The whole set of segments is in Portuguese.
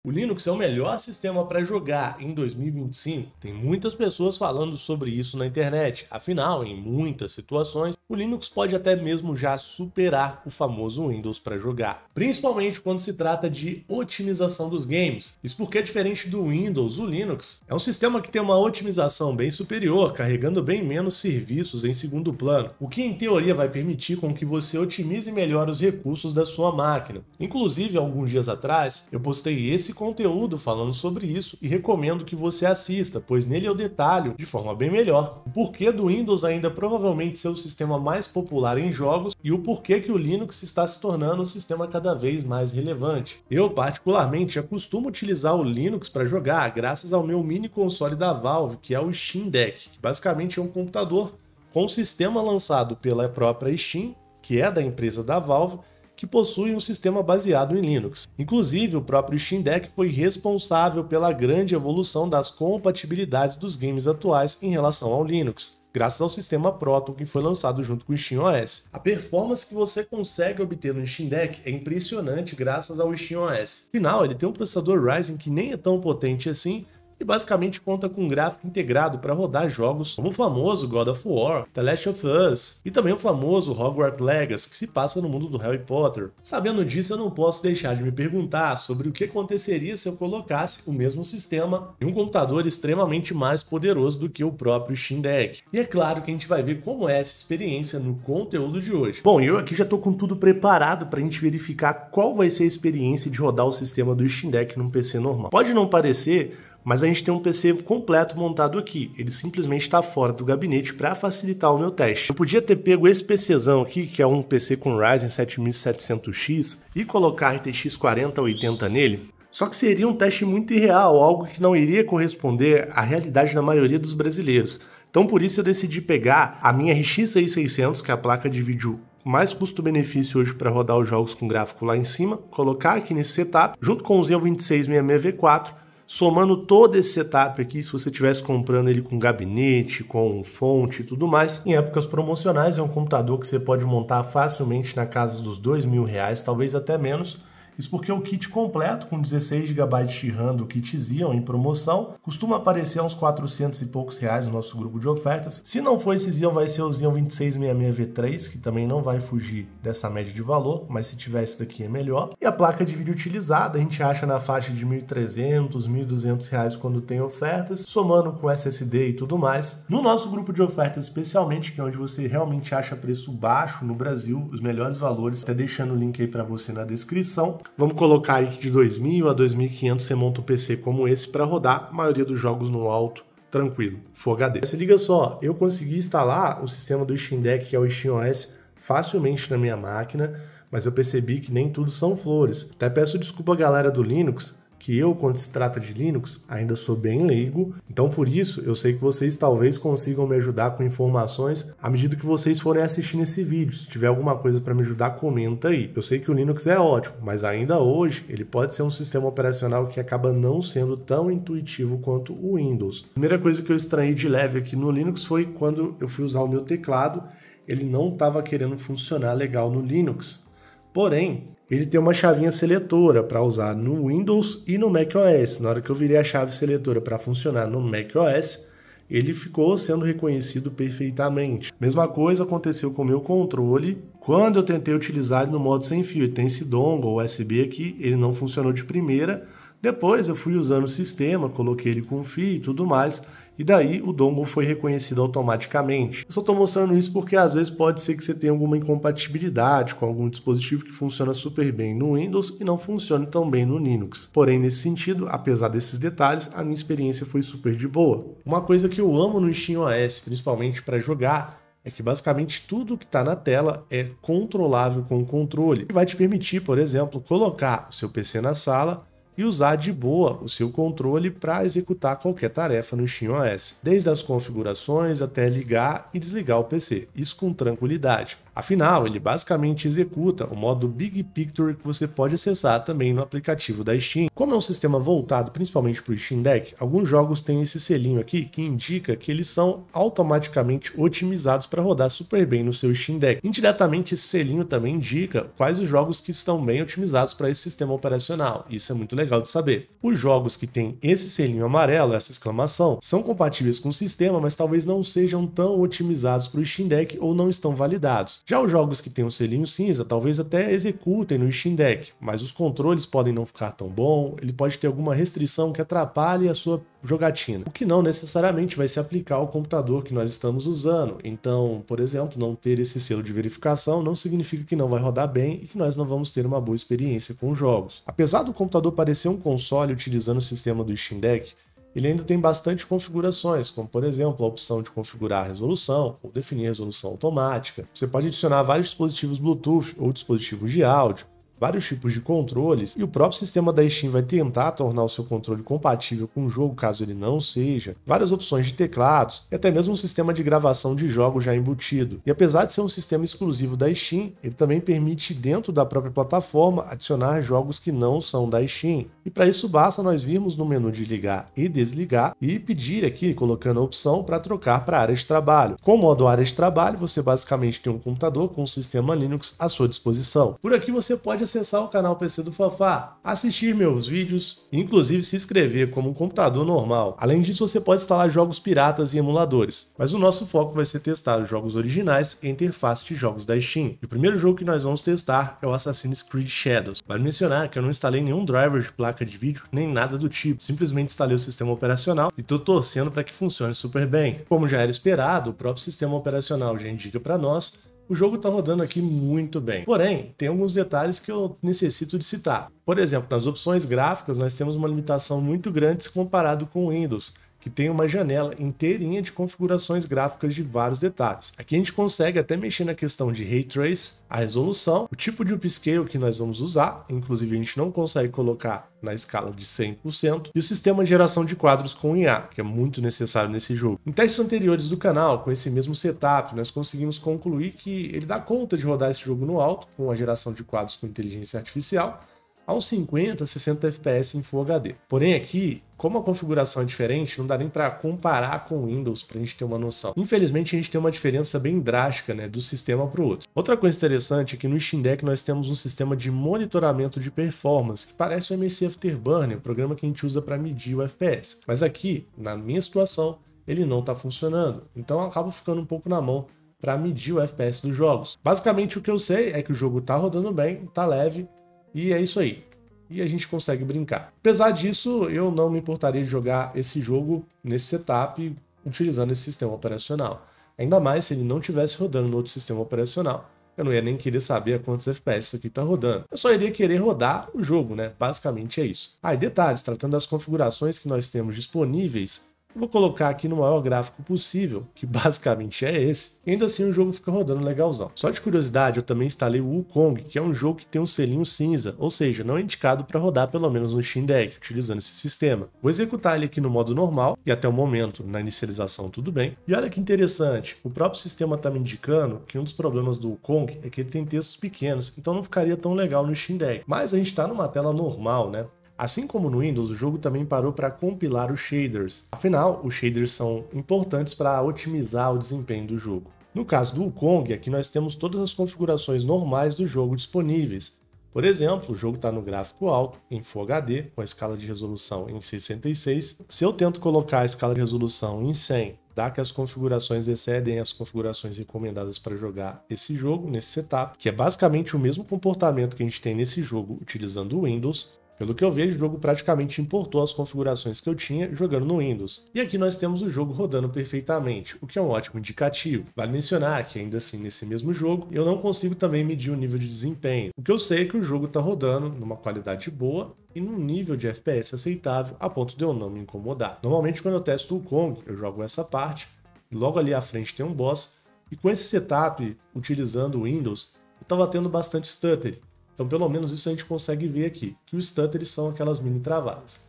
O Linux é o melhor sistema para jogar em 2025? Tem muitas pessoas falando sobre isso na internet. Afinal, em muitas situações, o Linux pode até mesmo já superar o famoso Windows para jogar. Principalmente quando se trata de otimização dos games. Isso porque, diferente do Windows, o Linux é um sistema que tem uma otimização bem superior, carregando bem menos serviços em segundo plano, o que em teoria vai permitir com que você otimize melhor os recursos da sua máquina. Inclusive, alguns dias atrás, eu postei esse conteúdo falando sobre isso e recomendo que você assista, pois nele eu detalho de forma bem melhor o porquê do Windows ainda provavelmente ser o sistema mais popular em jogos e o porquê que o Linux está se tornando um sistema cada vez mais relevante. Eu particularmente já costumo utilizar o Linux para jogar graças ao meu mini console da Valve, que é o Steam Deck, que basicamente é um computador com um sistema lançado pela própria Steam, que é da empresa da Valve, que possui um sistema baseado em Linux. Inclusive, o próprio Steam Deck foi responsável pela grande evolução das compatibilidades dos games atuais em relação ao Linux, graças ao sistema Proton que foi lançado junto com o SteamOS. A performance que você consegue obter no Steam Deck é impressionante graças ao SteamOS. Afinal, ele tem um processador Ryzen que nem é tão potente assim, e basicamente conta com um gráfico integrado para rodar jogos como o famoso God of War, The Last of Us e também o famoso Hogwarts Legacy, que se passa no mundo do Harry Potter. Sabendo disso, eu não posso deixar de me perguntar sobre o que aconteceria se eu colocasse o mesmo sistema em um computador extremamente mais poderoso do que o próprio Steam Deck. E é claro que a gente vai ver como é essa experiência no conteúdo de hoje. Bom, eu aqui já estou com tudo preparado para a gente verificar qual vai ser a experiência de rodar o sistema do Steam Deck num PC normal. Pode não parecer, mas a gente tem um PC completo montado aqui, ele simplesmente está fora do gabinete para facilitar o meu teste. Eu podia ter pego esse PCzão aqui, que é um PC com Ryzen 7700X, e colocar RTX 4080 nele, só que seria um teste muito irreal, algo que não iria corresponder à realidade da maioria dos brasileiros. Então por isso eu decidi pegar a minha RX 6600, que é a placa de vídeo mais custo-benefício hoje para rodar os jogos com gráfico lá em cima, colocar aqui nesse setup, junto com o Xeon 2666V4, somando todo esse setup aqui, se você estivesse comprando ele com gabinete, com fonte e tudo mais, em épocas promocionais é um computador que você pode montar facilmente na casa dos R$2.000, talvez até menos. Isso porque o kit completo, com 16 GB de RAM do kit Xeon em promoção, costuma aparecer a uns 400 e poucos reais no nosso grupo de ofertas. Se não for esse Xeon, vai ser o Xeon 2666V3, que também não vai fugir dessa média de valor, mas se tiver esse daqui é melhor. E a placa de vídeo utilizada a gente acha na faixa de 1.300, 1.200 reais quando tem ofertas, somando com SSD e tudo mais. No nosso grupo de ofertas especialmente, que é onde você realmente acha preço baixo no Brasil, os melhores valores, até deixando o link aí para você na descrição. Vamos colocar aí que de 2.000 a 2.500 você monta um PC como esse para rodar a maioria dos jogos no alto, tranquilo, Full HD. Se liga só, eu consegui instalar o sistema do Steam Deck, que é o SteamOS, facilmente na minha máquina, mas eu percebi que nem tudo são flores. Até peço desculpa à galera do Linux, que eu, quando se trata de Linux, ainda sou bem leigo, então por isso eu sei que vocês talvez consigam me ajudar com informações à medida que vocês forem assistindo esse vídeo. Se tiver alguma coisa para me ajudar, comenta aí. Eu sei que o Linux é ótimo, mas ainda hoje ele pode ser um sistema operacional que acaba não sendo tão intuitivo quanto o Windows. A primeira coisa que eu estranhei de leve aqui no Linux foi quando eu fui usar o meu teclado, ele não estava querendo funcionar legal no Linux. Porém, ele tem uma chavinha seletora para usar no Windows e no macOS. Na hora que eu virei a chave seletora para funcionar no macOS, ele ficou sendo reconhecido perfeitamente. Mesma coisa aconteceu com o meu controle quando eu tentei utilizar ele no modo sem fio. Ele tem esse dongle USB aqui, ele não funcionou de primeira. Depois eu fui usando o sistema, coloquei ele com fio e tudo mais, e daí o dongle foi reconhecido automaticamente. Eu só estou mostrando isso porque às vezes pode ser que você tenha alguma incompatibilidade com algum dispositivo que funciona super bem no Windows e não funcione tão bem no Linux. Porém, nesse sentido, apesar desses detalhes, a minha experiência foi super de boa. Uma coisa que eu amo no SteamOS, principalmente para jogar, é que basicamente tudo que está na tela é controlável com o controle. E vai te permitir, por exemplo, colocar o seu PC na sala e usar de boa o seu controle para executar qualquer tarefa no SteamOS, desde as configurações até ligar e desligar o PC, isso com tranquilidade. Afinal, ele basicamente executa o modo Big Picture que você pode acessar também no aplicativo da Steam. Como é um sistema voltado principalmente para o Steam Deck, alguns jogos têm esse selinho aqui que indica que eles são automaticamente otimizados para rodar super bem no seu Steam Deck. Indiretamente, esse selinho também indica quais os jogos que estão bem otimizados para esse sistema operacional. Isso é muito legal de saber. Os jogos que têm esse selinho amarelo, essa exclamação, são compatíveis com o sistema, mas talvez não sejam tão otimizados para o Steam Deck ou não estão validados. Já os jogos que têm o selinho cinza, talvez até executem no Steam Deck, mas os controles podem não ficar tão bom, ele pode ter alguma restrição que atrapalhe a sua jogatina, o que não necessariamente vai se aplicar ao computador que nós estamos usando. Então, por exemplo, não ter esse selo de verificação não significa que não vai rodar bem e que nós não vamos ter uma boa experiência com os jogos. Apesar do computador parecer um console utilizando o sistema do Steam Deck, ele ainda tem bastante configurações, como por exemplo a opção de configurar a resolução ou definir a resolução automática. Você pode adicionar vários dispositivos Bluetooth ou dispositivos de áudio, vários tipos de controles, e o próprio sistema da Steam vai tentar tornar o seu controle compatível com o jogo caso ele não seja, várias opções de teclados e até mesmo um sistema de gravação de jogos já embutido. E apesar de ser um sistema exclusivo da Steam, ele também permite dentro da própria plataforma adicionar jogos que não são da Steam. E para isso basta nós virmos no menu de ligar e desligar e pedir aqui, colocando a opção para trocar para área de trabalho. Com o modo área de trabalho, você basicamente tem um computador com um sistema Linux à sua disposição. Por aqui você pode acessar o canal PC do Fafá, assistir meus vídeos e inclusive se inscrever como um computador normal. Além disso, você pode instalar jogos piratas e emuladores, mas o nosso foco vai ser testar os jogos originais e a interface de jogos da Steam. E o primeiro jogo que nós vamos testar é o Assassin's Creed Shadows. Vale mencionar que eu não instalei nenhum driver de placa de vídeo, nem nada do tipo, simplesmente instalei o sistema operacional e tô torcendo para que funcione super bem. Como já era esperado, o próprio sistema operacional já indica para nós, o jogo está rodando aqui muito bem. Porém, tem alguns detalhes que eu necessito de citar. Por exemplo, nas opções gráficas nós temos uma limitação muito grande se comparado com o Windows, que tem uma janela inteirinha de configurações gráficas de vários detalhes. Aqui a gente consegue até mexer na questão de Ray Trace, a resolução, o tipo de upscale que nós vamos usar, inclusive a gente não consegue colocar na escala de 100%, e o sistema de geração de quadros com IA, que é muito necessário nesse jogo. Em testes anteriores do canal, com esse mesmo setup, nós conseguimos concluir que ele dá conta de rodar esse jogo no alto, com a geração de quadros com inteligência artificial, a uns 50, 60 FPS em Full HD. Porém aqui, como a configuração é diferente, não dá nem para comparar com o Windows para a gente ter uma noção. Infelizmente a gente tem uma diferença bem drástica, né, do sistema para o outro. Outra coisa interessante é que no Steam Deck nós temos um sistema de monitoramento de performance, que parece o MSI Afterburner, o programa que a gente usa para medir o FPS. Mas aqui, na minha situação, ele não está funcionando. Então eu acabo ficando um pouco na mão para medir o FPS dos jogos. Basicamente o que eu sei é que o jogo está rodando bem, está leve, e é isso aí. E a gente consegue brincar. Apesar disso, eu não me importaria de jogar esse jogo nesse setup utilizando esse sistema operacional. Ainda mais se ele não estivesse rodando no outro sistema operacional. Eu não ia nem querer saber a quantos FPS isso aqui está rodando. Eu só iria querer rodar o jogo, né? Basicamente é isso. E detalhes, tratando das configurações que nós temos disponíveis, eu vou colocar aqui no maior gráfico possível, que basicamente é esse, e ainda assim o jogo fica rodando legalzão. Só de curiosidade, eu também instalei o Wukong, que é um jogo que tem um selinho cinza, ou seja, não é indicado para rodar pelo menos no Steam Deck, utilizando esse sistema. Vou executar ele aqui no modo normal, e até o momento, na inicialização, tudo bem. E olha que interessante, o próprio sistema está me indicando que um dos problemas do Wukong é que ele tem textos pequenos, então não ficaria tão legal no Steam Deck. Mas a gente está numa tela normal, né? Assim como no Windows, o jogo também parou para compilar os shaders. Afinal, os shaders são importantes para otimizar o desempenho do jogo. No caso do Wukong, aqui nós temos todas as configurações normais do jogo disponíveis. Por exemplo, o jogo está no gráfico alto, em Full HD, com a escala de resolução em 66. Se eu tento colocar a escala de resolução em 100, dá que as configurações excedem as configurações recomendadas para jogar esse jogo, nesse setup, que é basicamente o mesmo comportamento que a gente tem nesse jogo utilizando o Windows. Pelo que eu vejo, o jogo praticamente importou as configurações que eu tinha jogando no Windows. E aqui nós temos o jogo rodando perfeitamente, o que é um ótimo indicativo. Vale mencionar que ainda assim, nesse mesmo jogo, eu não consigo também medir o nível de desempenho. O que eu sei é que o jogo está rodando numa qualidade boa e num nível de FPS aceitável, a ponto de eu não me incomodar. Normalmente quando eu testo o Kong, eu jogo essa parte, e logo ali à frente tem um boss, e com esse setup, utilizando o Windows, eu estava tendo bastante stutter. Então, pelo menos isso a gente consegue ver aqui, que os stutters são aquelas mini travadas.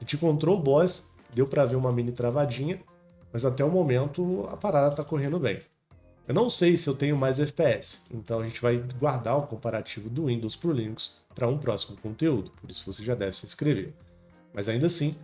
A gente encontrou o boss, deu para ver uma mini travadinha, mas até o momento a parada está correndo bem. Eu não sei se eu tenho mais FPS, então a gente vai guardar o comparativo do Windows para o Linux para um próximo conteúdo, por isso você já deve se inscrever. Mas ainda assim,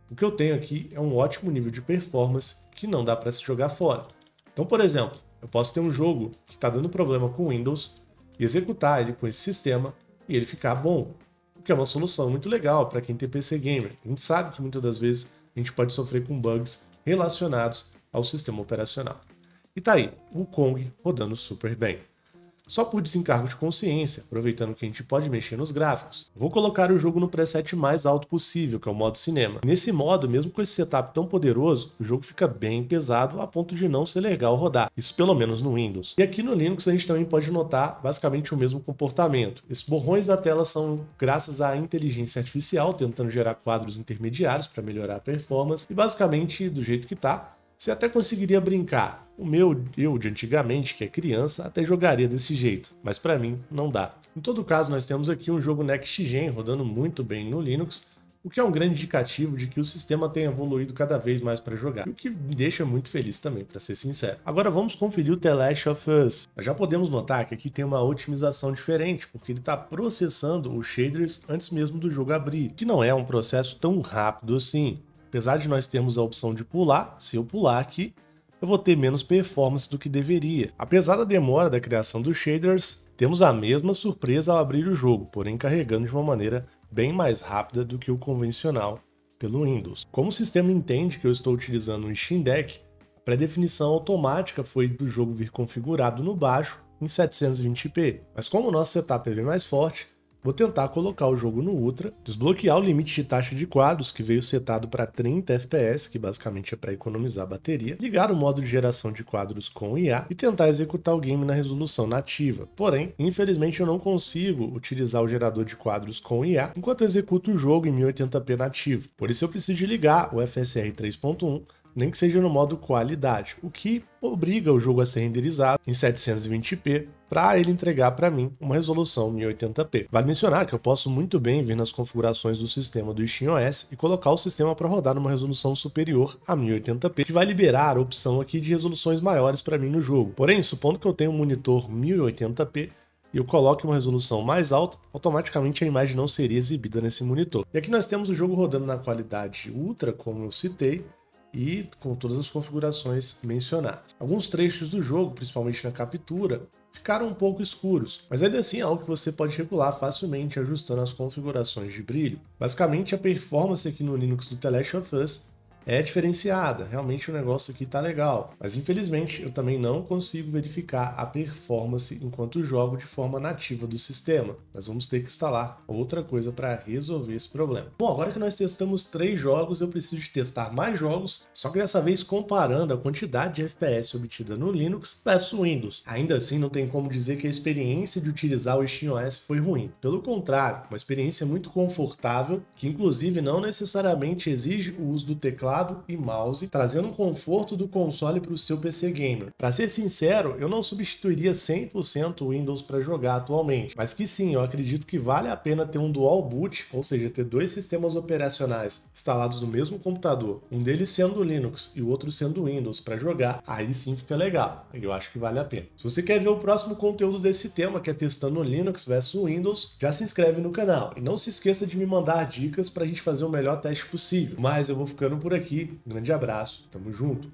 o que eu tenho aqui é um ótimo nível de performance que não dá para se jogar fora. Então, por exemplo, eu posso ter um jogo que está dando problema com o Windows e executar ele com esse sistema e ele ficar bom, o que é uma solução muito legal para quem tem PC Gamer. A gente sabe que muitas das vezes a gente pode sofrer com bugs relacionados ao sistema operacional. E tá aí, o Kong rodando super bem. Só por desencargo de consciência, aproveitando que a gente pode mexer nos gráficos, vou colocar o jogo no preset mais alto possível, que é o modo cinema. Nesse modo, mesmo com esse setup tão poderoso, o jogo fica bem pesado a ponto de não ser legal rodar, isso pelo menos no Windows. E aqui no Linux a gente também pode notar basicamente o mesmo comportamento. Esses borrões da tela são graças à inteligência artificial, tentando gerar quadros intermediários para melhorar a performance, e basicamente do jeito que tá, você até conseguiria brincar. O meu eu de antigamente, que é criança, até jogaria desse jeito, mas para mim não dá. Em todo caso, nós temos aqui um jogo Next Gen rodando muito bem no Linux, o que é um grande indicativo de que o sistema tem evoluído cada vez mais para jogar, o que me deixa muito feliz também, para ser sincero. Agora vamos conferir o The Last of Us. Nós já podemos notar que aqui tem uma otimização diferente, porque ele está processando os shaders antes mesmo do jogo abrir, que não é um processo tão rápido assim. Apesar de nós termos a opção de pular, se eu pular aqui, eu vou ter menos performance do que deveria. Apesar da demora da criação dos shaders, temos a mesma surpresa ao abrir o jogo, porém carregando de uma maneira bem mais rápida do que o convencional pelo Windows. Como o sistema entende que eu estou utilizando um Steam Deck, a pré-definição automática foi do jogo vir configurado no baixo em 720p, mas como o nosso setup é bem mais forte, vou tentar colocar o jogo no Ultra, desbloquear o limite de taxa de quadros, que veio setado para 30 FPS, que basicamente é para economizar bateria, ligar o modo de geração de quadros com IA e tentar executar o game na resolução nativa. Porém, infelizmente eu não consigo utilizar o gerador de quadros com IA enquanto eu executo o jogo em 1080p nativo. Por isso eu preciso de ligar o FSR 3.1, nem que seja no modo qualidade, o que obriga o jogo a ser renderizado em 720p para ele entregar para mim uma resolução 1080p. Vale mencionar que eu posso muito bem vir nas configurações do sistema do SteamOS e colocar o sistema para rodar numa resolução superior a 1080p, que vai liberar a opção aqui de resoluções maiores para mim no jogo. Porém, supondo que eu tenha um monitor 1080p, e eu coloque uma resolução mais alta, automaticamente a imagem não seria exibida nesse monitor. E aqui nós temos o jogo rodando na qualidade Ultra, como eu citei, e com todas as configurações mencionadas. Alguns trechos do jogo, principalmente na captura, ficaram um pouco escuros, mas ainda assim é algo que você pode regular facilmente ajustando as configurações de brilho. Basicamente, a performance aqui no Linux do The Last of Us é diferenciada, realmente o negócio aqui tá legal, mas infelizmente eu também não consigo verificar a performance enquanto jogo de forma nativa do sistema. Nós vamos ter que instalar outra coisa para resolver esse problema. Bom, agora que nós testamos 3 jogos, eu preciso de testar mais jogos, só que dessa vez comparando a quantidade de FPS obtida no Linux versus Windows. Ainda assim, não tem como dizer que a experiência de utilizar o SteamOS foi ruim. Pelo contrário, uma experiência muito confortável, que inclusive não necessariamente exige o uso do teclado e mouse, trazendo um conforto do console para o seu PC Gamer. Para ser sincero, eu não substituiria 100% o Windows para jogar atualmente, mas que sim, eu acredito que vale a pena ter um dual boot, ou seja, ter 2 sistemas operacionais instalados no mesmo computador, um deles sendo o Linux e o outro sendo o Windows para jogar, aí sim fica legal, eu acho que vale a pena. Se você quer ver o próximo conteúdo desse tema, que é testando o Linux versus Windows, já se inscreve no canal e não se esqueça de me mandar dicas para a gente fazer o melhor teste possível. Mas eu vou ficando por aqui. Grande abraço, tamo junto!